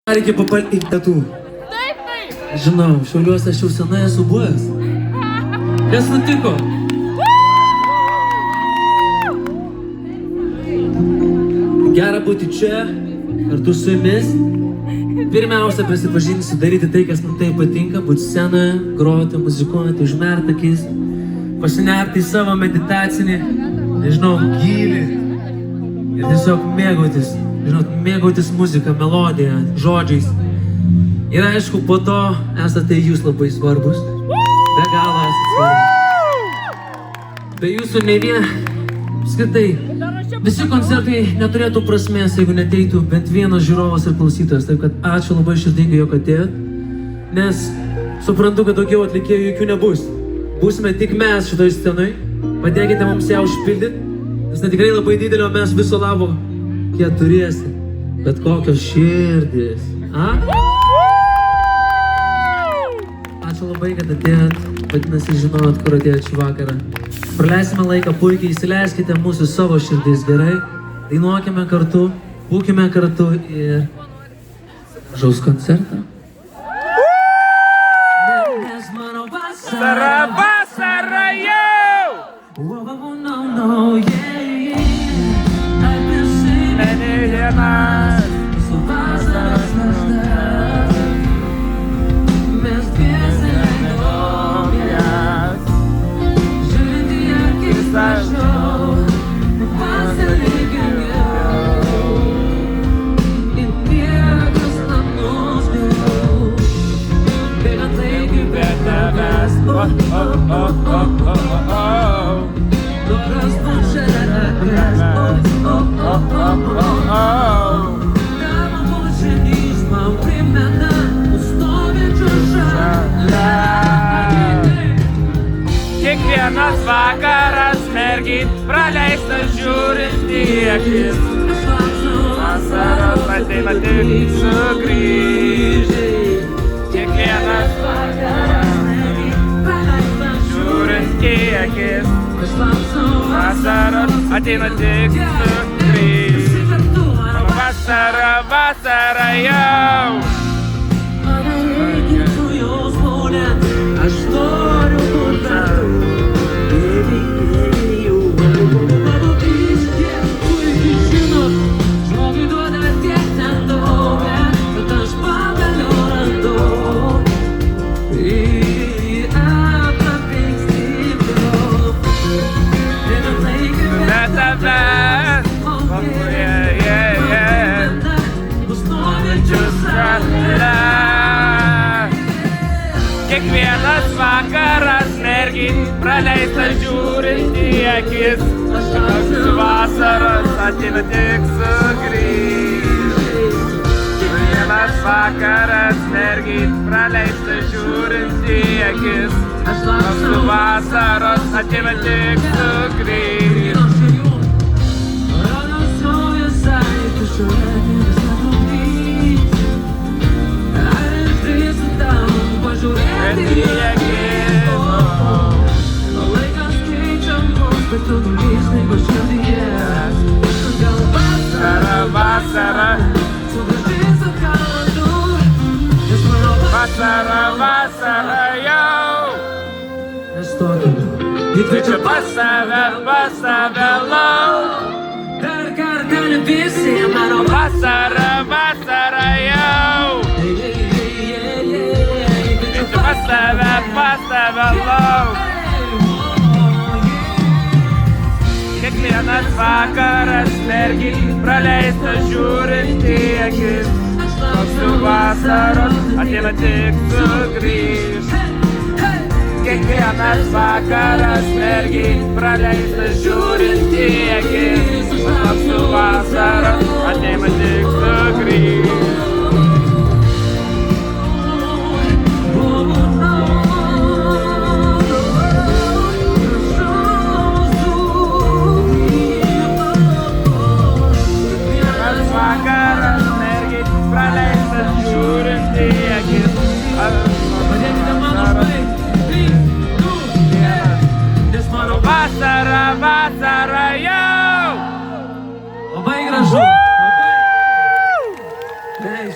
Reikia papalti pietų. Taip, taip. Žinau, Šiauliuose aš jau senai esu buvęs. Kas nutiko? Gera būti čia, kartu su jumis. Pirmiausia, prisipažinsiu, daryti tai, kas man tai patinka, būti scenoje, groti, muzikuoti, užmerkti akis, pasinerti į savo meditacinį, nežinau, gylį ir tiesiog mėgautis, mėgautis muziką, melodiją, žodžiais. Ir aišku, po to esate jūs labai svarbus, be galo esate svarbus. Be jūsų ne vien, skaitai, visi koncertai neturėtų prasmės, jeigu neteitų bent vienas žiūrovas ir klausytojas. Taip kad ačiū labai širdingai, jog atėjot, nes suprantu, kad daugiau atlikėjų jokių nebus. Būsime tik mes šitoj scenoj, padėkite mums ją užpildyti, nes tai tikrai labai didelio mes viso labo keturėsi. Bet kokios širdis, a? Ačiū labai, kad atėjot, vadinasi, žinot, kur atėjot šį vakarą. Praleisime laiką puikiai, įsileiskite mūsų savo širdis, gerai? Dainuokime kartu, būkime kartu ir žaus koncertą. Nes mano vasara, Vasara jau! Many dienas su vasaros našta. Mes dviese leidom jas, žiūrint į akis dažniau, pasilikim jau. Ir niekas nenusvėliau, bėgant laikui be tavęs. Noras būt šalia tavęs. Tavo bučinys man primena stovinčią šalia. Kiekvienas vakaras mergit praleistas žiūrint į akis. Vasaros ateina tik sugrįž. Kiekvienas vakaras mergit praleistas žiūrint į akis. Vasaros ateina tik sugrįž. Vasara, vasara jau. Man reikia tų jausmų, aš noriu būt kartu. Puikiai žinot, žmogui duoda tiek ten daug, bet aš pagaliau radau. Į antrą stipriau. Bėgant laikui Be tavęs. Kiekvienas vakaras mergit praleistas žiūrint į akis. Vasaros ateina tik sugrįž. Kiekvienas vakaras mergit praleistas žiūrint į akis. Vasaros ateina tik sugrįž. Vasara, vasara, vasara jau. Kviečiu pas save lauk. Dar kartą visi mano Vasara, vasara jau. Kviečiu pas save lauk. Kiekvienas vakaras mergit praleistas žiūrint į akis. Su vasaros ateina tik sugrįž. Kiekvienas vakaras mergit praleistas žiūrint į akis. Su vasaros ateina tik sugrįž. Vasara, vasara jau. Labai gražu. Labai.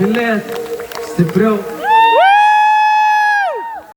mylėt stipriau.